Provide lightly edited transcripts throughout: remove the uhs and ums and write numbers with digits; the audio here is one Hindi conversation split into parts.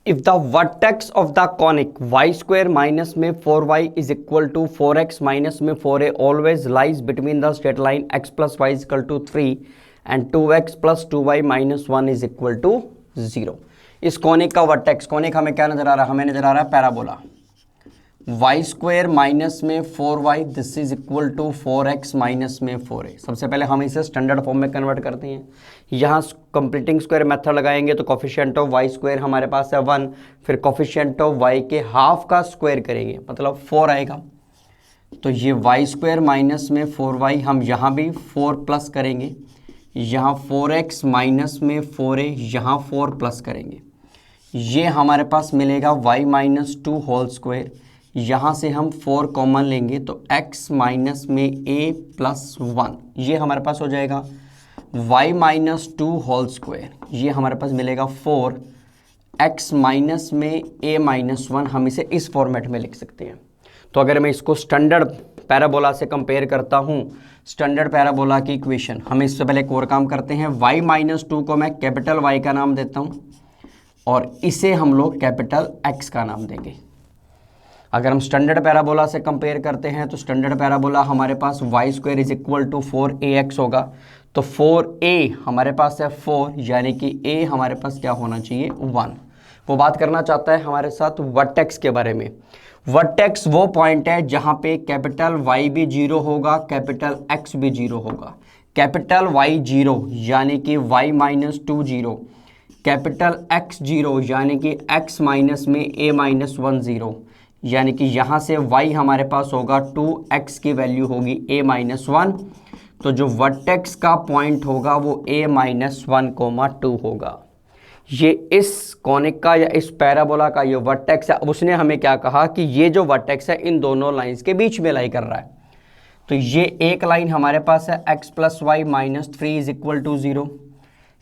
If the vertex of the conic y square minus में 4y is equal to 4x minus में 4a always lies between the straight line x plus y is equal to 3 and 2x plus 2y minus 1 is equal to 0। इस कॉनिक का वर्टेक्स, कॉनिक हमें क्या नजर आ रहा है, हमें नजर आ रहा है पैराबोला। वाई स्क्वायर माइनस में 4y this is equal to 4x minus में 4a। सबसे पहले हम इसे स्टैंडर्ड फॉर्म में कन्वर्ट करते हैं। यहाँ कंप्लीटिंग स्क्वायर मेथड लगाएंगे तो कोफिशिएंट ऑफ वाई स्क्वायर हमारे पास है 1, फिर कोफिशिएंट ऑफ वाई के हाफ का स्क्वायर करेंगे मतलब 4 आएगा। तो ये वाई स्क्वायर माइनस में 4y, हम यहाँ भी 4 प्लस करेंगे, यहाँ 4x माइनस में 4a, यहाँ 4 प्लस करेंगे। ये हमारे पास मिलेगा y माइनस 2 होल स्क्वायर, यहाँ से हम 4 कॉमन लेंगे तो x माइनस में a प्लस 1, ये हमारे पास हो जाएगा y माइनस 2 होल स्क्वायर, ये हमारे पास मिलेगा 4, x माइनस में a माइनस 1, हम इसे इस फॉर्मेट में लिख सकते हैं। तो अगर मैं इसको स्टैंडर्ड पैराबोला से कंपेयर करता हूँ, स्टैंडर्ड पैराबोला की इक्वेशन, हम इससे पहले एक और काम करते हैं। y माइनस 2 को मैं कैपिटल y का नाम देता हूँ और इसे हम लोग कैपिटल x का नाम देंगे। अगर हम स्टैंडर्ड पैराबोला से कंपेयर करते हैं तो स्टैंडर्ड पैराबोला हमारे पास Y square is equal to 4ax होगा। तो 4a हमारे पास है 4, यानी कि a हमारे पास क्या होना चाहिए 1। वो बात करना चाहता है हमारे साथ वर्टेक्स के बारे में। वर्टेक्स वो पॉइंट है जहाँ पे कैपिटल Y भी 0 होगा, कैपिटल X भी 0 होगा। कैपिटल Y 0 यानी कि y माइनस 2 0, कैपिटल X 0 यानी कि x माइनस में a माइनस 1 0, यानी कि यहाँ से y हमारे पास होगा 2x की वैल्यू होगी a माइनस 1। तो जो वर्टेक्स का पॉइंट होगा वो a माइनस 1,2 होगा। ये इस कॉनिक का या इस पैराबोला का ये वर्टेक्स है। अब उसने हमें क्या कहा कि ये जो वर्टेक्स है इन दोनों लाइंस के बीच में लाई कर रहा है। तो ये एक लाइन हमारे पास है x plus y minus 3 is equal to 0।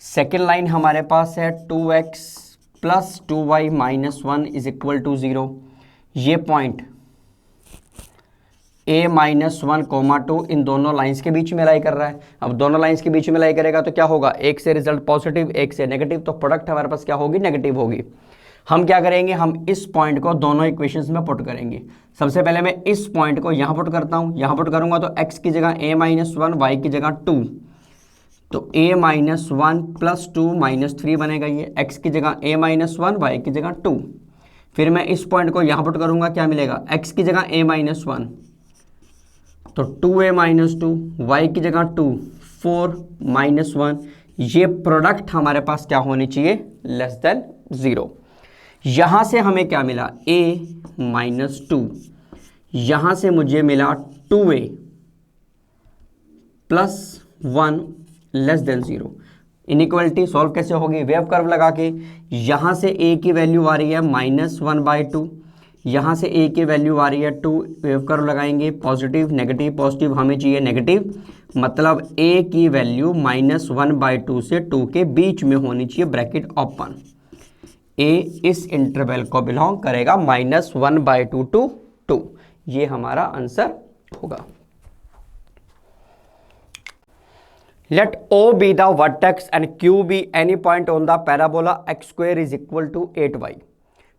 Second line हमारे पास है 2x plus 2y minus 1 is equal to 0। ये पॉइंट a माइनस 1,2 इन दोनों लाइंस के बीच में लाई कर रहा है। अब दोनों लाइंस के बीच में लाई करेगा तो क्या होगा, एक से रिजल्ट पॉजिटिव, एक से नेगेटिव, तो प्रोडक्ट हमारे पास क्या होगी, नेगेटिव होगी। हम क्या करेंगे, हम इस पॉइंट को दोनों इक्वेशंस में पुट करेंगे। सबसे पहले मैं इस पॉइंट को यहाँ पुट करता हूँ, यहाँ पुट करूँगा तो x की जगह a माइनस 1, y की जगह 2, तो a माइनस 1 प्लस 2 माइनस 3 बनेगा। ये x की जगह a माइनस 1, y की जगह 2। फिर मैं इस पॉइंट को यहाँ पुट करूँगा, क्या मिलेगा, x की जगह a माइनस 1 तो 2a माइनस 2, y की जगह 2, 4 माइनस 1। ये प्रोडक्ट हमारे पास क्या होनी चाहिए, लेस देन 0। यहाँ से हमें क्या मिला, a माइनस 2, यहाँ से मुझे मिला 2a plus 1 less than 0। Inequality solve कैसे होगी, वेव कर्व लगा के। यहाँ से a की वैल्यू आ रही है -1/2, यहाँ से a की वैल्यू आ रही है 2, वेव कर्व लगाएंगे, पॉजिटिव नेगेटिव पॉजिटिव, हमें चाहिए नेगेटिव, मतलब a की वैल्यू -1/2 से 2 के बीच में होनी चाहिए, ब्रैकेट ओपन। a इस इंटरवल को बिलोंग करेगा -1/2 टू 2, ये हमारा आंसर होगा। Let O be the vertex and Q be any point on the parabola x square is equal to 8y.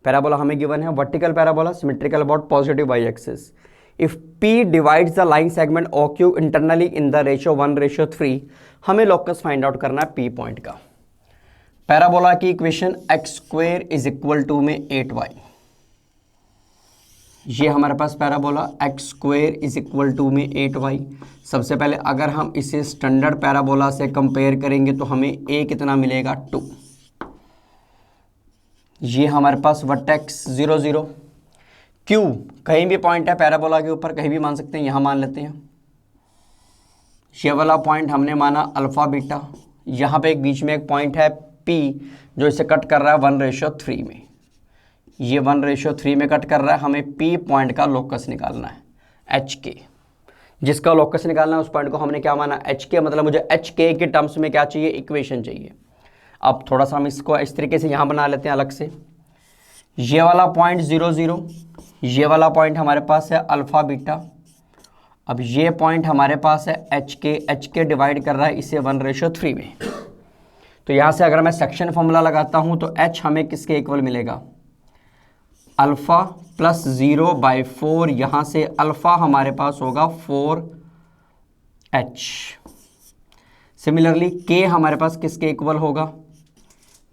Parabola हमें गिवन है, vertical parabola, symmetrical about positive y axis. If P divides the line segment OQ internally in the ratio 1:3, हमें लोकस फाइंड आउट करना है P पॉइंट का। पैराबोला की equation x square is equal to में 8y, ये हमारे पास parabola x square is equal to में 8y। सबसे पहले अगर हम इसे स्टैंडर्ड पैराबोला से कंपेयर करेंगे तो हमें a कितना मिलेगा, 2। ये हमारे पास वर्टेक्स 0 0। q कहीं भी पॉइंट है पैराबोला के ऊपर, कहीं भी मान सकते हैं, यहाँ मान लेते हैं। ये वाला पॉइंट हमने माना अल्फा बीटा, यहाँ पे एक बीच में एक पॉइंट है p जो इसे कट कर रहा है 1:3 में, ये 1:3 में कट कर रहा है। हमें P पॉइंट का लोकस निकालना है, HK, जिसका लोकस निकालना है उस पॉइंट को हमने क्या माना, HK, मतलब मुझे HK के टर्म्स में क्या चाहिए, इक्वेशन चाहिए। अब थोड़ा सा हम इसको इस तरीके से यहाँ बना लेते हैं अलग से। ये वाला पॉइंट 0 0, ये वाला पॉइंट हमारे पास है अल्फा बीटा। अब ये पॉइंट हमारे पास है HK डिवाइड कर रहा है इसे 1:3 में। तो यहाँ से अगर मैं सेक्शन फॉर्मूला लगाता हूँ तो H हमें किसके इक्वल मिलेगा, अल्फ़ा प्लस 0/4, यहाँ से अल्फ़ा हमारे पास होगा 4h। सिमिलरली k हमारे पास किसके इक्वल होगा,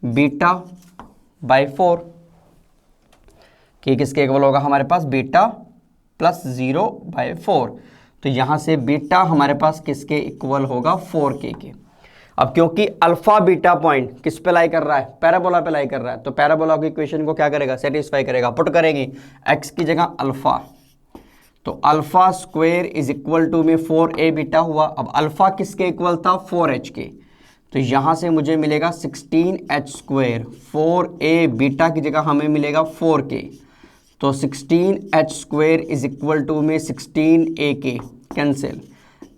β/4। k किसके इक्वल होगा हमारे पास, बीटा प्लस 0/4। तो यहाँ से बीटा हमारे पास किसके इक्वल होगा, 4k के। अब क्योंकि अल्फा बीटा पॉइंट किस पे लाई कर रहा है, पैराबोला पे लाई कर रहा है, तो पैराबोला की इक्वेशन को क्या करेगा, सेटिस्फाई करेगा। पुट करेंगे x की जगह अल्फा, तो alpha square is equal to में 4a बीटा हुआ। अब अल्फा किसके इक्वल था, 4h के, तो यहाँ से मुझे मिलेगा 16h²। 4a बीटा की जगह हमें मिलेगा 4k, तो 16h² इज इक्वल टू में 16ak, cancel,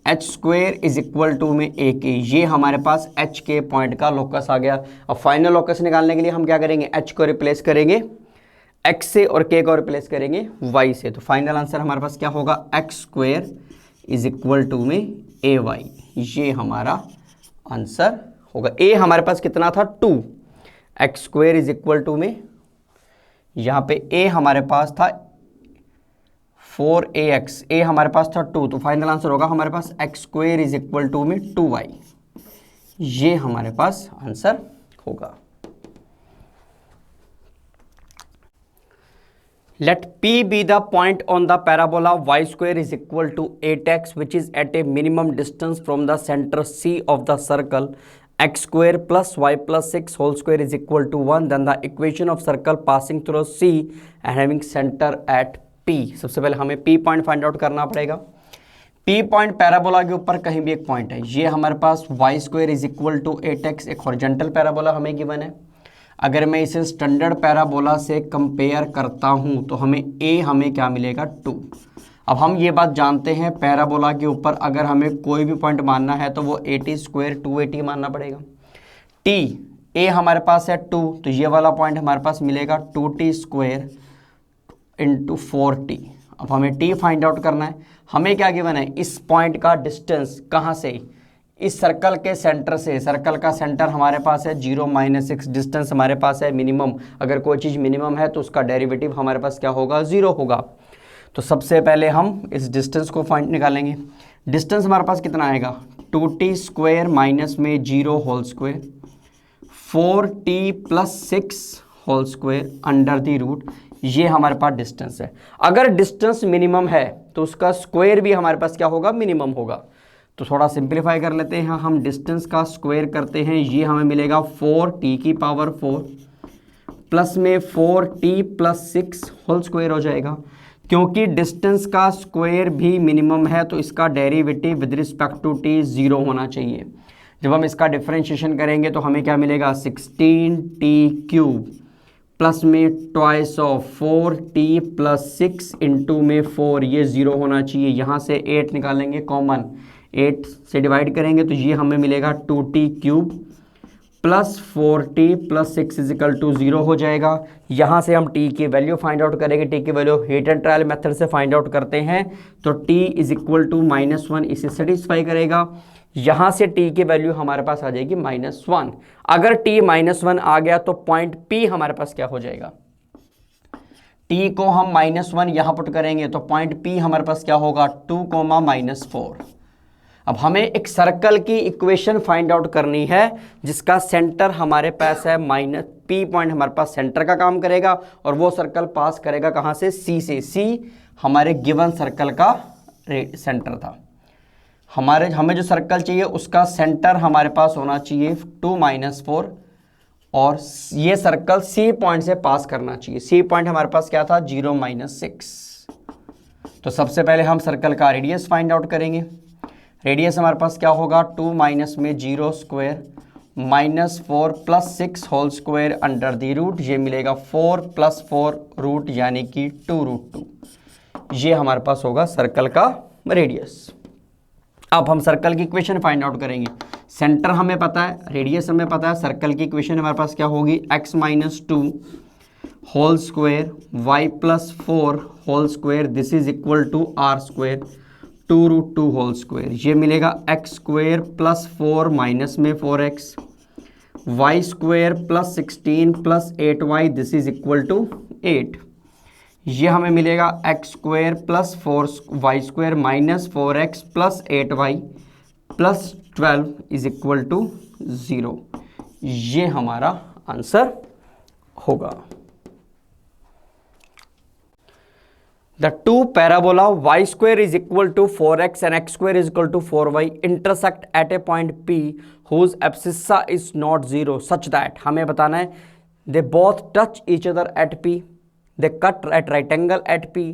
h² is equal to में ak। ये हमारे पास h के पॉइंट का लोकस आ गया। अब फाइनल लोकस निकालने के लिए हम क्या करेंगे, h को रिप्लेस करेंगे x से और k को रिप्लेस करेंगे y से। तो फाइनल आंसर हमारे पास क्या होगा, x² इज इक्वल टू में ay। ये हमारा आंसर होगा। a हमारे पास कितना था, 2, x² इज इक्वल टू में, यहाँ पे a हमारे पास था 4ax, a हमारे पास था 2, तो फाइनल आंसर होगा हमारे पास x² इज इक्वल टू में 2y। ये हमारे पास आंसर होगा। Let P be the point on the parabola y² is equal to 8x, which is at a minimum distance from the center C of the circle x² plus y plus 6 whole square is equal to 1. Then the equation of circle passing through C and having center at P. सबसे पहले हमें P पॉइंट फाइंड आउट करना पड़ेगा। P पॉइंट पैराबोला के ऊपर कहीं भी एक पॉइंट है। ये हमारे पास y² is equal to 8x, एक हॉरिजॉन्टल पैराबोला हमें गिवन है। अगर मैं इसे स्टैंडर्ड पैराबोला से कंपेयर करता हूं तो हमें क्या मिलेगा, 2। अब हम ये बात जानते हैं, पैराबोला के ऊपर अगर हमें कोई भी पॉइंट मानना है तो वो 80² 280 मानना पड़ेगा। a हमारे पास है 2, तो ये वाला पॉइंट हमारे पास मिलेगा 2t² इंटू 4t। अब हमें t फाइंड आउट करना है। हमें क्या गिवन है, इस पॉइंट का डिस्टेंस कहाँ से, इस सर्कल के सेंटर से। सर्कल का सेंटर हमारे पास है 0-6, डिस्टेंस हमारे पास है मिनिमम। अगर कोई चीज़ मिनिमम है तो उसका डेरिवेटिव हमारे पास क्या होगा, 0 होगा। तो सबसे पहले हम इस डिस्टेंस को फाइंड निकालेंगे। डिस्टेंस हमारे पास कितना आएगा, 2t² माइनस में 0 whole square 4t plus 6 whole square under the root. ये हमारे पास डिस्टेंस है। अगर डिस्टेंस मिनिमम है तो उसका स्क्वायर भी हमारे पास क्या होगा, मिनिमम होगा। तो थोड़ा सिंप्लीफाई कर लेते हैं, हम डिस्टेंस का स्क्वायर करते हैं, ये हमें मिलेगा 4t⁴ प्लस में 4t प्लस 6 होल स्क्वायर हो जाएगा। क्योंकि डिस्टेंस का स्क्वायर भी मिनिमम है तो इसका derivative with respect to t 0 होना चाहिए। जब हम इसका डिफरेंशिएशन करेंगे तो हमें क्या मिलेगा, 16t³ प्लस में twice of 4t plus 6 into में 4, ये 0 होना चाहिए। यहाँ से 8 निकालेंगे कॉमन, 8 से डिवाइड करेंगे तो ये हमें मिलेगा 2t³ plus 4t plus 6 is equal to 0 हो जाएगा। यहाँ से हम t की वैल्यू फाइंड आउट करेंगे। t की value hit and trial method से फाइंड आउट करते हैं तो t इज इक्वल टू -1 इसे सेटिस्फाई करेगा। यहाँ से t की वैल्यू हमारे पास आ जाएगी -1। अगर t -1 आ गया तो पॉइंट P हमारे पास क्या हो जाएगा, t को हम -1 यहाँ पुट करेंगे तो पॉइंट P हमारे पास क्या होगा, 2, -4। अब हमें एक सर्कल की इक्वेशन फाइंड आउट करनी है जिसका सेंटर हमारे पास है P पॉइंट हमारे पास सेंटर का काम करेगा और वो सर्कल पास करेगा कहाँ से, C से। C हमारे गिवन सर्कल का सेंटर था। हमें जो सर्कल चाहिए उसका सेंटर हमारे पास होना चाहिए 2, -4 और ये सर्कल C पॉइंट से पास करना चाहिए। C पॉइंट हमारे पास क्या था, 0-6। तो सबसे पहले हम सर्कल का रेडियस फाइंड आउट करेंगे। रेडियस हमारे पास क्या होगा, 2 माइनस में 0 square -4 plus 6 whole square under the root. ये मिलेगा 4 + 4 रूट यानी कि 2√2। ये हमारे पास होगा सर्कल का रेडियस। अब हम सर्कल की इक्वेशन फाइंड आउट करेंगे। सेंटर हमें पता है, रेडियस हमें पता है, सर्कल की इक्वेशन हमारे पास क्या होगी, x - 2 whole square y + 4 whole square this is equal to r² 2√2 whole square. ये मिलेगा x² + 4 माइनस में 4x y² + 16 + 8y this is equal to 8। ये हमें मिलेगा x square plus 4y² minus 4x plus 8y plus 12 is equal to 0। ये हमारा आंसर होगा। The two parabola y square is equal to 4x and x square is equal to 4y intersect at a point P whose abscissa is not 0 such that हमें बताना है they both touch each other at P, they cut at right angle at P,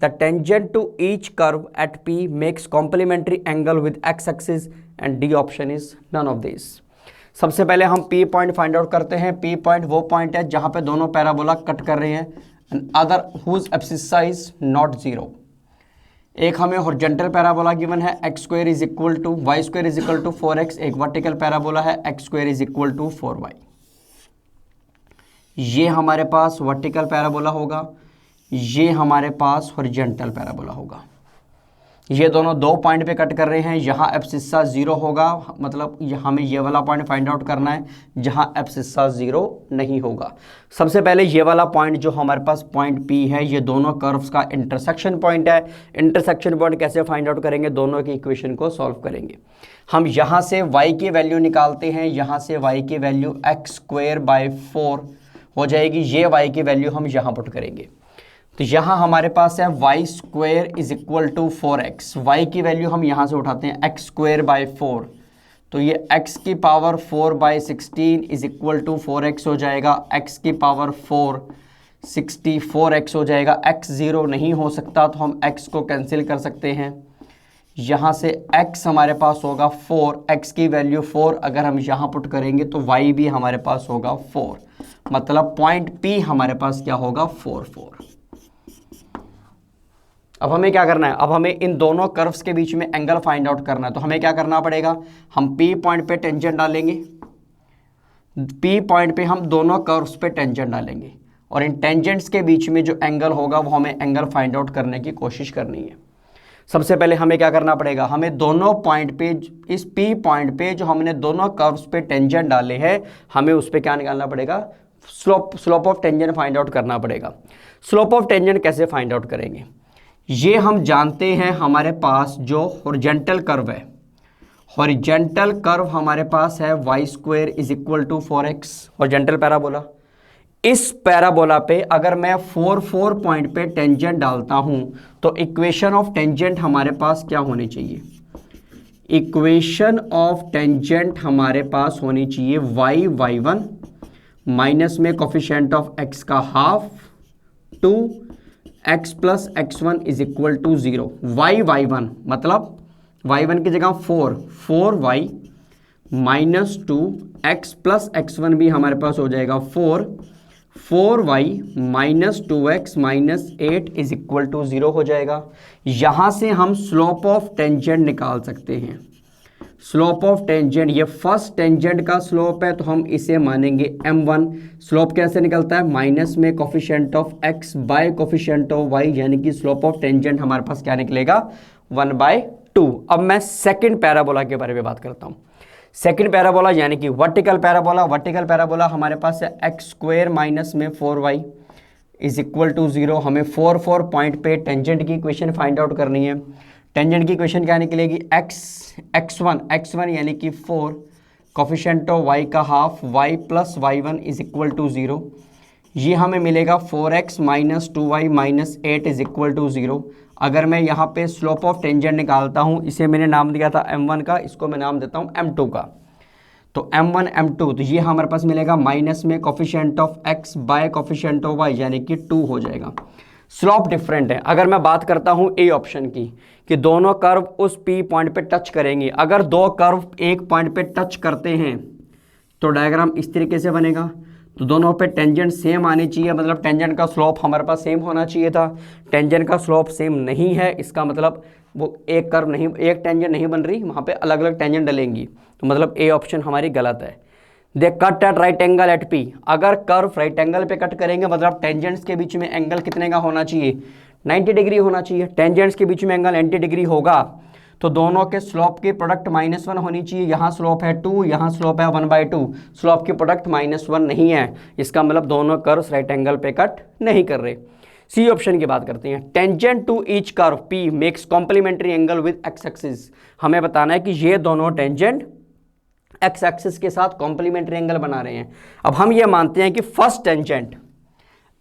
the tangent to each curve at P makes complementary angle with x axis and D option is none of these। सबसे पहले हम P पॉइंट फाइंड आउट करते हैं। P पॉइंट वो पॉइंट है जहां पे दोनों पैराबोला कट कर रहे हैं and other whose abscissa is not 0। एक हमें हॉरिजॉन्टल पैराबोला गिवन है x square is equal to y square is equal to 4x, एक वर्टिकल पैराबोला है x square is equal to 4y। ये हमारे पास वर्टिकल पैराबोला होगा, ये हमारे पास हॉरिजॉन्टल पैराबोला होगा। ये दोनों दो पॉइंट पे कट कर रहे हैं, यहाँ एब्सिस्सा 0 होगा, मतलब हमें ये वाला पॉइंट फाइंड आउट करना है जहाँ एब्सिस्सा 0 नहीं होगा। सबसे पहले ये वाला पॉइंट जो हमारे पास पॉइंट P है, ये दोनों कर्व्स का इंटरसेक्शन पॉइंट है। इंटरसेक्शन पॉइंट कैसे फाइंड आउट करेंगे? दोनों की इक्वेशन को सॉल्व करेंगे। हम यहाँ से y की वैल्यू निकालते हैं, यहाँ से y की वैल्यू x²/4 हो जाएगी। ये y की वैल्यू हम यहाँ पुट करेंगे, तो यहाँ हमारे पास है y² is equal to 4x। y की वैल्यू हम यहाँ से उठाते हैं x²/4, तो ये x की power 4/16 is equal to 4x हो जाएगा। x की पावर 4 64x हो जाएगा। x 0 नहीं हो सकता तो हम x को कैंसिल कर सकते हैं। यहाँ से x हमारे पास होगा 4, x की वैल्यू 4 अगर हम यहाँ पुट करेंगे तो y भी हमारे पास होगा 4, मतलब पॉइंट P हमारे पास क्या होगा 4 4। अब हमें क्या करना है? अब हमें इन दोनों कर्व्स के बीच में एंगल फाइंड आउट करना है, तो हमें क्या करना पड़ेगा? हम P पॉइंट पे टेंजेंट डालेंगे, P पॉइंट पे हम दोनों कर्व्स पे टेंजेंट डालेंगे और इन टेंजेंट्स के बीच में जो एंगल होगा वो हमें एंगल फाइंड आउट करने की कोशिश करनी है। सबसे पहले हमें क्या करना पड़ेगा? हमें दोनों पॉइंट पे, इस P पॉइंट पे जो हमने दोनों कर्व्स पे टेंजेंट डाले हैं, हमें उस पर क्या निकालना पड़ेगा? Slope of tangent find out करना पड़ेगा। स्लोप ऑफ टेंजेंट कैसे फाइंड आउट करेंगे? ये हम जानते हैं, हमारे पास जो हॉरिजॉन्टल कर्व है, हॉरिजॉन्टल कर्व हमारे पास है y² is equal to 4x, horizontal parabola. इस पैराबोला पे अगर मैं 4 पॉइंट पे टेंजेंट डालता हूं तो इक्वेशन ऑफ टेंजेंट हमारे पास क्या होनी चाहिए? इक्वेशन ऑफ टेंजेंट हमारे पास होनी चाहिए y1 माइनस में कोफिशिएंट ऑफ x का half 2 x plus x1 is equal to 0। y1 मतलब y1 की जगह 4y minus 2 x plus x1 भी हमारे पास हो जाएगा 4y minus 2x minus 8 is equal to 0 हो जाएगा। यहाँ से हम स्लोप ऑफ टेंजेंट निकाल सकते हैं। स्लोप ऑफ टेंजेंट, ये फर्स्ट टेंजेंट का स्लोप है तो हम इसे मानेंगे m1। स्लोप कैसे निकलता है? माइनस में coefficient of x bye coefficient of y, यानी कि स्लोप ऑफ टेंजेंट हमारे पास क्या निकलेगा? 1/2। अब मैं सेकंड पैराबोला के बारे में बात करता हूँ। सेकंड पैराबोला यानी कि वर्टिकल पैराबोला। वर्टिकल पैराबोला हमारे पास है x² माइनस में 4y इज इक्वल टू 0। हमें 4 पॉइंट पे टेंजेंट की इक्वेशन फाइंड आउट करनी है। टेंजेंट की इक्वेशन क्या निकलेगी? x1 यानी कि 4 कोफिशिएंट ऑफ y का half y plus y1 is equal to 0। ये हमें मिलेगा 4x minus 2y minus 8 is equal to 0। अगर मैं यहाँ पे स्लोप ऑफ टेंजेंट निकालता हूँ, इसे मैंने नाम दिया था m1 का, इसको मैं नाम देता हूँ m2 का, तो m1 m2, तो ये हमारे पास मिलेगा माइनस में coefficient of x bye coefficient of y यानी कि 2 हो जाएगा। स्लोप डिफरेंट है। अगर मैं बात करता हूँ ए ऑप्शन की कि दोनों कर्व उस P पॉइंट पे टच करेंगे, अगर दो कर्व एक पॉइंट पे टच करते हैं तो डायग्राम इस तरीके से बनेगा। तो दोनों पे टेंजेंट सेम आनी चाहिए, मतलब टेंजेंट का स्लोप हमारे पास सेम होना चाहिए था। टेंजेंट का स्लोप सेम नहीं है, इसका मतलब वो एक कर्व नहीं, एक टेंजेंट नहीं बन रही, वहाँ पे अलग अलग टेंजेंट डलेंगी, तो मतलब ए ऑप्शन हमारी गलत है। They cut at right angle at P, अगर कर्व राइट एंगल पे कट करेंगे मतलब टेंजेंट्स के बीच में एंगल कितने का होना चाहिए? 90 डिग्री होना चाहिए। टेंजेंट्स के बीच में एंगल 90 डिग्री होगा तो दोनों के स्लोप की प्रोडक्ट -1 होनी चाहिए। यहाँ स्लोप है 2, यहाँ स्लोप है 1/2, स्लोप की प्रोडक्ट -1 नहीं है, इसका मतलब दोनों कर्व्स राइट एंगल पे कट नहीं कर रहे। सी ऑप्शन की बात करते हैं। Tangent to each curve P makes complementary angle with x axis. हमें बताना है कि ये दोनों टेंजेंट एक्स एक्सिस के साथ कॉम्प्लीमेंट्री एंगल बना रहे हैं। अब हम ये मानते हैं कि फर्स्ट टेंजेंट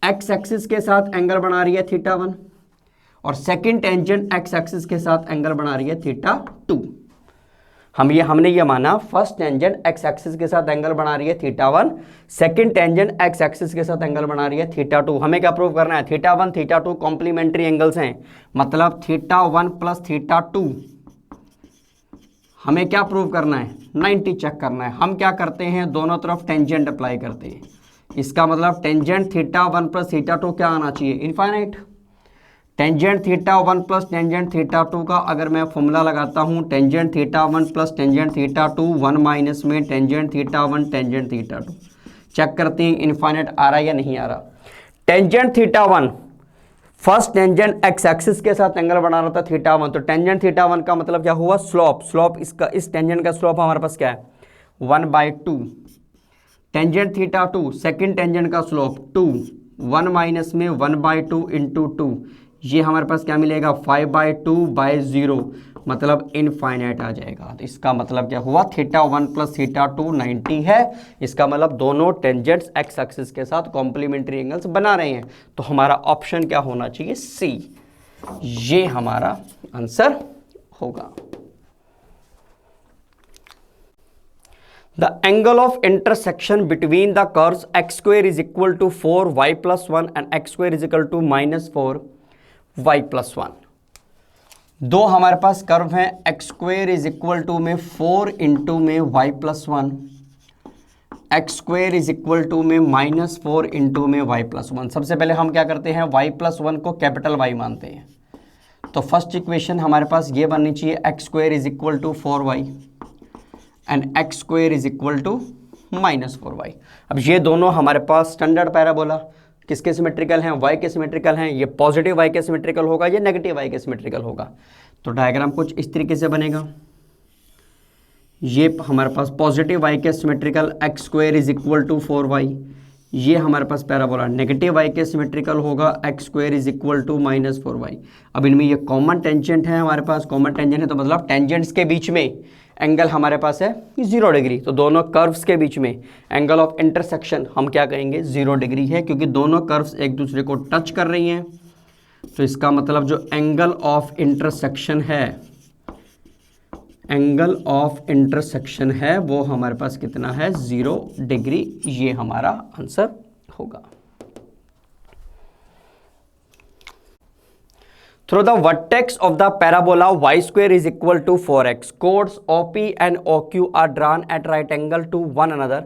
एक्स एक्सिस के साथ एंगल बना रही है θ1 और सेकंड टेंजेंट एक्स एक्सिस के साथ एंगल बना रही है θ2। हमने ये माना फर्स्ट टेंजेंट एक्स एक्सिस के साथ एंगल बना रही है θ1, सेकंड टेंजेंट एक्स एक्सिस के साथ एंगल बना रही है θ2। हमें क्या प्रूव करना है? θ1 θ2 कॉम्प्लीमेंट्री एंगल्स हैं, मतलब θ1 प्लस θ2 हमें क्या प्रूव करना है? 90 चेक करना है। हम क्या करते हैं? दोनों तरफ टेंजेंट अप्लाई करते हैं। इसका मतलब टेंजेंट θ1 प्लस θ2 क्या आना चाहिए? इनफाइनाइट। टेंजेंट θ1 प्लस टेंजेंट θ2 का अगर मैं फॉर्मूला लगाता हूं, टेंजेंट θ1 प्लस टेंजेंट θ2 1 माइनस में टेंजेंट θ1 टेंजेंट θ2। चेक करते हैं इनफाइनाइट आ रहा है या नहीं आ रहा। Tangent θ1 first tangent X axis के साथ एंगल बना रहा था θ1, तो टेंजेंट θ1 का मतलब क्या हुआ? स्लोप इसका, इस टेंजेंट का स्लोप हमारे पास क्या है? 1/2। टेंजेंट θ2 सेकंड टेंजेंट का स्लोप 2, 1 माइनस में 1/2 इंटू 2, ये हमारे पास क्या मिलेगा? 5/2/0, मतलब इनफाइनाइट आ जाएगा। तो इसका मतलब क्या हुआ? θ1 प्लस θ2 90 है। इसका मतलब दोनों टेंजेंट्स एक्स एक्सिस के साथ कॉम्प्लीमेंट्री एंगल्स बना रहे हैं। तो हमारा ऑप्शन क्या होना चाहिए? सी, ये हमारा आंसर होगा। The angle of intersection between the curves x square is equal to 4y plus 1 and x square is equal to minus 4y plus 1। दो हमारे पास कर्व हैं, x square is equal to में 4 इंटू में y plus 1, x square is equal to में माइनस 4 इंटू में y प्लस 1। सबसे पहले हम क्या करते हैं? y प्लस 1 को कैपिटल Y मानते हैं। तो फर्स्ट इक्वेशन हमारे पास ये बननी चाहिए, x square is equal to 4y and x square is equal to minus 4y। अब ये दोनों हमारे पास स्टैंडर्ड पैराबोला किसके सिमेट्रिकल हैं? y के सिमेट्रिकल हैं। ये पॉजिटिव y के सिमेट्रिकल होगा, ये नेगेटिव y के सिमेट्रिकल होगा। तो डायग्राम कुछ इस तरीके से बनेगा। ये हमारे पास पॉजिटिव y के symmetrical x square is equal to 4y, ये हमारे पास पैराबोला नेगेटिव y के सिमेट्रिकल होगा x square is equal to minus 4y। अब इनमें ये कॉमन टेंजेंट है, हमारे पास कॉमन टेंजेंट है, तो मतलब टेंजेंट्स के बीच में एंगल हमारे पास है 0 डिग्री। तो दोनों कर्व्स के बीच में एंगल ऑफ इंटरसेक्शन हम क्या कहेंगे? 0 डिग्री है, क्योंकि दोनों कर्व्स एक दूसरे को टच कर रही हैं। तो इसका मतलब जो एंगल ऑफ इंटरसेक्शन है, एंगल ऑफ इंटरसेक्शन है वो हमारे पास कितना है? 0 डिग्री। ये हमारा आंसर होगा। Through the vertex of the parabola y square is equal to 4x, chords OP and OQ are drawn at right angle to one another.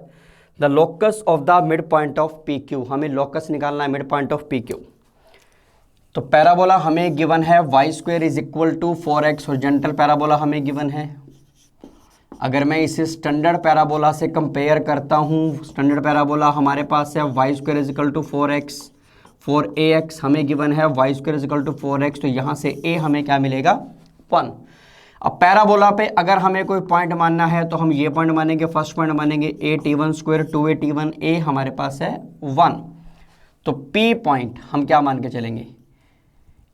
The locus of the midpoint of PQ, हमें locus निकालना है midpoint of PQ। तो पैराबोला हमें गिवन है y square is equal to 4x, horizontal parabola हमें गिवन है। अगर मैं इसे स्टैंडर्ड पैराबोला से कंपेयर करता हूँ, स्टैंडर्ड पैराबोला हमारे पास है y square is equal to 4x, 4ax हमें गिवन है y square is equal to 4x, तो यहाँ से a हमें क्या मिलेगा? 1। अब पैराबोला पे अगर हमें कोई पॉइंट मानना है तो हम ये पॉइंट मानेंगे, फर्स्ट पॉइंट मानेंगे a_t1 स्क्वायर 2a_t1, a हमारे पास है 1। तो p पॉइंट हम क्या मान के चलेंगे?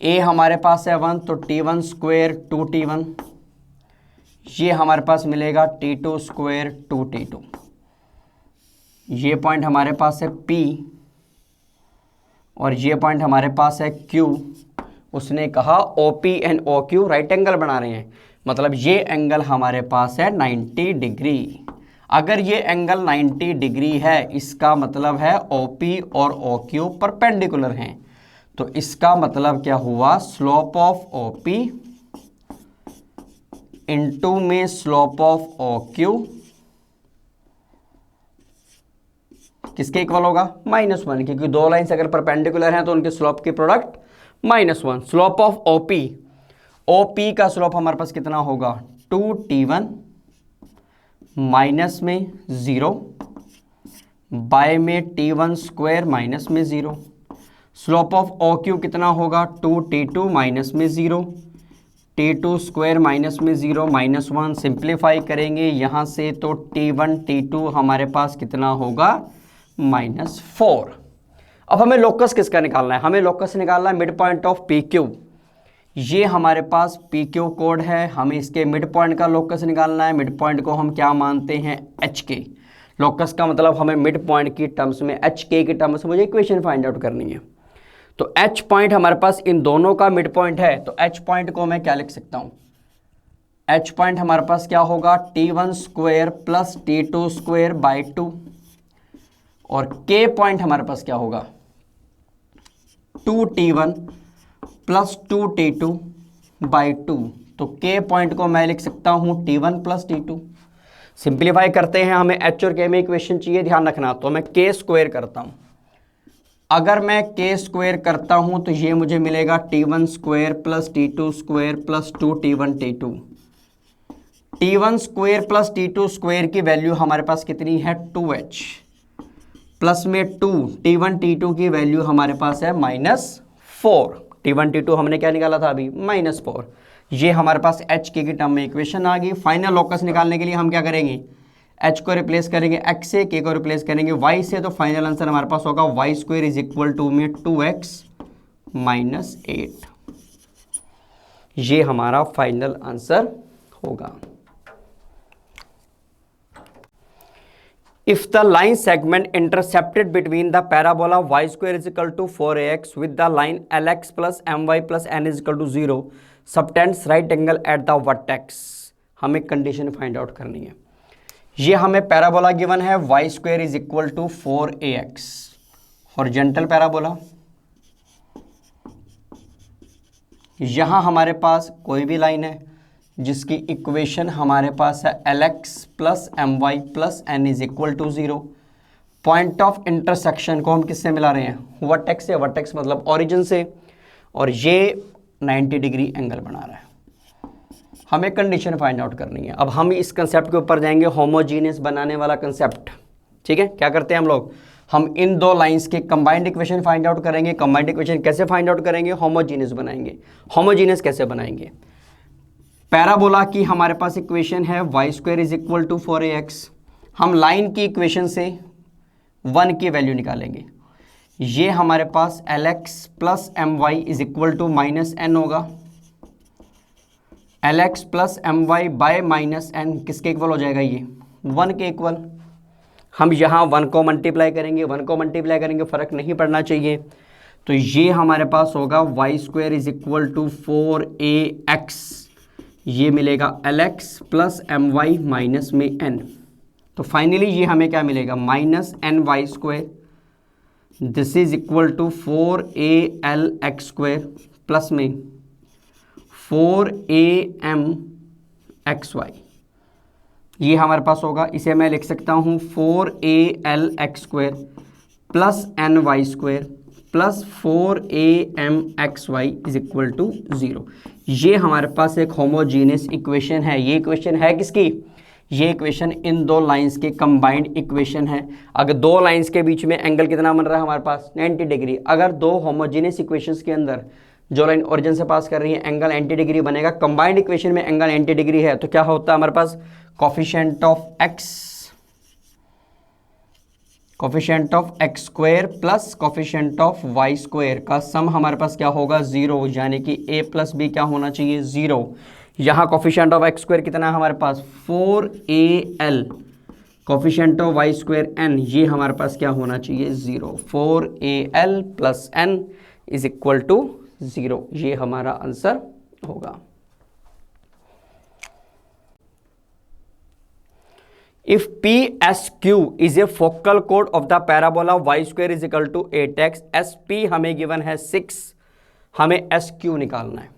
a हमारे पास है 1, तो t1 स्क्वायर 2t1, ये हमारे पास मिलेगा t2 स्क्वायर 2t2। ये पॉइंट हमारे पास है p और ये पॉइंट हमारे पास है Q। उसने कहा OP and OQ right angle बना रहे हैं, मतलब ये एंगल हमारे पास है 90 डिग्री। अगर ये एंगल 90 डिग्री है, इसका मतलब है OP और OQ परपेंडिकुलर हैं। तो इसका मतलब क्या हुआ? स्लोप ऑफ OP इनटू में स्लोप ऑफ OQ किसके इक्वल होगा? -1, क्योंकि दो लाइंस अगर परपेंडिकुलर हैं तो उनके स्लोप की प्रोडक्ट -1। स्लोप ऑफ OP का स्लोप हमारे पास कितना होगा? 2t1 माइनस में 0 बाय में t1 स्क्वायर माइनस में 0। स्लोप ऑफ OQ कितना होगा? 2t2 माइनस में 0, t2 स्क्वायर माइनस में 0 -1। सिंप्लीफाई करेंगे यहाँ से तो t1 t2 हमारे पास कितना होगा? -4। अब हमें लोकस किसका निकालना है, हमें लोकस निकालना है mid point of P Q. ये हमारे पास पी क्यू कोड है, हमें इसके मिड पॉइंट का लोकस निकालना है। मिड पॉइंट को हम क्या मानते हैं, एच के। लोकस का मतलब हमें मिड पॉइंट की टर्म्स में, एच के की टर्म्स में मुझे इक्वेशन फाइंड आउट करनी है। तो एच पॉइंट हमारे पास इन दोनों का मिड पॉइंट है, तो एच पॉइंट को मैं क्या लिख सकता हूँ, एच पॉइंट हमारे पास क्या होगा, T1 square plus T2 square by 2, और के पॉइंट हमारे पास क्या होगा, 2T1 प्लस 2T2 बाई 2। तो के पॉइंट को मैं लिख सकता हूं T1 प्लस T2। सिंप्लीफाई करते हैं, हमें एच और के में इक्वेशन चाहिए, ध्यान रखना। तो मैं के स्क्वायर करता हूं, अगर मैं के स्क्वायर करता हूं तो ये मुझे मिलेगा T1 square plus T2 square plus 2T1 T2। T1 square plus T2 square की वैल्यू हमारे पास कितनी है, 2H, प्लस में 2 T1 T2 की वैल्यू हमारे पास है -4। T1 T2 हमने क्या निकाला था अभी, -4। ये हमारे पास एच के की टर्म में इक्वेशन आ गई। फाइनल लोकस निकालने के लिए हम क्या करेंगे, एच को रिप्लेस करेंगे एक्स से, के को रिप्लेस करेंगे वाई से। तो फाइनल आंसर हमारे पास होगा y square is equal to में 2x - 8। ये हमारा फाइनल आंसर होगा। If the line segment intercepted between the parabola y square is equal to 4ax with the line lx plus my plus n is equal to 0 subtends right angle at the vertex, हमें कंडीशन फाइंड आउट करनी है। ये हमें पैराबोला गिवन है y square is equal to 4ax, horizontal parabola. यहां हमारे पास कोई भी लाइन है जिसकी इक्वेशन हमारे पास है lx plus my plus n is equal to 0। Point of intersection को हम किससे मिला रहे हैं, वर्टेक्स से। वर्टेक्स मतलब ओरिजिन से, और ये 90 डिग्री एंगल बना रहा है। हमें कंडीशन फाइंड आउट करनी है। अब हम इस कंसेप्ट के ऊपर जाएंगे, होमोजीनियस बनाने वाला कंसेप्ट। ठीक है, क्या करते हैं हम लोग, हम इन दो लाइंस के कंबाइंड इक्वेशन फाइंड आउट करेंगे। कंबाइंड इक्वेशन कैसे फाइंड आउट करेंगे, होमोजीनियस बनाएंगे। होमोजीनियस कैसे बनाएंगे, पैराबोला की हमारे पास इक्वेशन है y square is equal to 4ax। हम लाइन की इक्वेशन से 1 की वैल्यू निकालेंगे। ये हमारे पास lx plus my is equal to -n होगा। lx plus my by -n किसके इक्वल हो जाएगा, ये 1 के इक्वल। हम यहाँ 1 को मल्टीप्लाई करेंगे, 1 को मल्टीप्लाई करेंगे, फ़र्क नहीं पड़ना चाहिए। तो ये हमारे पास होगा y square is equal to 4ax, ये मिलेगा lx प्लस my माइनस में n। तो फाइनली ये हमें क्या मिलेगा, -ny square, this is equal to 4alx square plus में 4amxy। ये हमारे पास होगा, इसे मैं लिख सकता हूँ 4alx square plus ny square plus 4amxy is equal to 0। ये हमारे पास एक होमोजीनियस इक्वेशन है। ये इक्वेशन है किसकी, ये इक्वेशन इन दो लाइंस के कंबाइंड इक्वेशन है। अगर दो लाइंस के बीच में एंगल कितना बन रहा है हमारे पास, 90 डिग्री। अगर दो होमोजीनियस इक्वेशंस के अंदर जो लाइन ओरिजिन से पास कर रही है एंगल 90 डिग्री बनेगा। कंबाइंड इक्वेशन में एंगल 90 डिग्री है, तो क्या होता है हमारे पास, coefficient of x square plus coefficient of y square का सम हमारे पास क्या होगा, 0, यानी कि a प्लस b क्या होना चाहिए, 0। यहाँ कोफिशिएंट ऑफ x स्क्वायर कितना है हमारे पास, 4al, coefficient of y square n, ये हमारे पास क्या होना चाहिए, 0। 4al plus n is equal to 0, ये हमारा आंसर होगा। If PSQ is a focal chord of the parabola y square is equal to 8x, SP हमें गिवन है 6, हमें SQ निकालना है।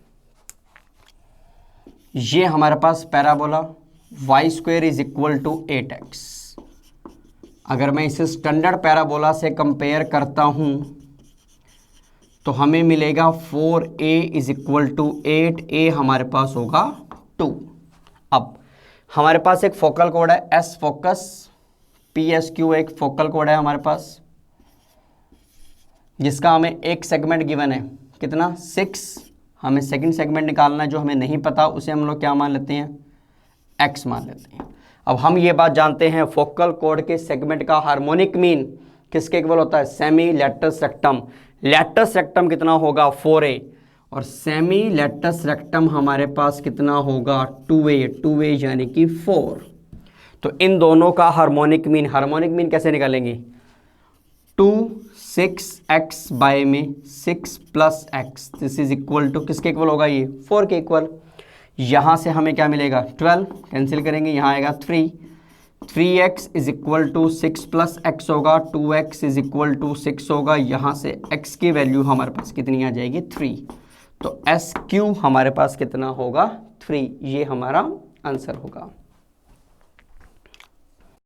ये हमारे पास parabola y square is equal to 8x। अगर मैं इसे स्टैंडर्ड पैराबोला से कंपेयर करता हूं तो हमें मिलेगा 4a is equal to 8a, हमारे पास होगा 2। अब हमारे पास एक फोकल कोड है एस फोकस, PSQ एक फोकल कोड है हमारे पास, जिसका हमें एक सेगमेंट गिवन है, कितना, 6। हमें सेकंड सेगमेंट निकालना है, जो हमें नहीं पता उसे हम लोग क्या मान लेते हैं, x मान लेते हैं। अब हम ये बात जानते हैं, फोकल कोड के सेगमेंट का हार्मोनिक मीन किसके इक्वल होता है, semi latus rectum. Latus rectum कितना होगा 4a, और सेमी लेटस रेक्टम हमारे पास कितना होगा 2a, 2a यानी कि 4। तो इन दोनों का हार्मोनिक मीन कैसे निकालेंगे, 2 6x बाय में 6 plus x, this is equal to किसके इक्वल होगा, ये 4 के इक्वल। यहाँ से हमें क्या मिलेगा 12, कैंसिल करेंगे, यहाँ आएगा 3x is equal to 6 plus x होगा, 2x इज इक्वल टू 6 होगा, यहाँ से x की वैल्यू हमारे पास कितनी आ जाएगी 3। तो SQ हमारे पास कितना होगा 3, ये हमारा आंसर होगा।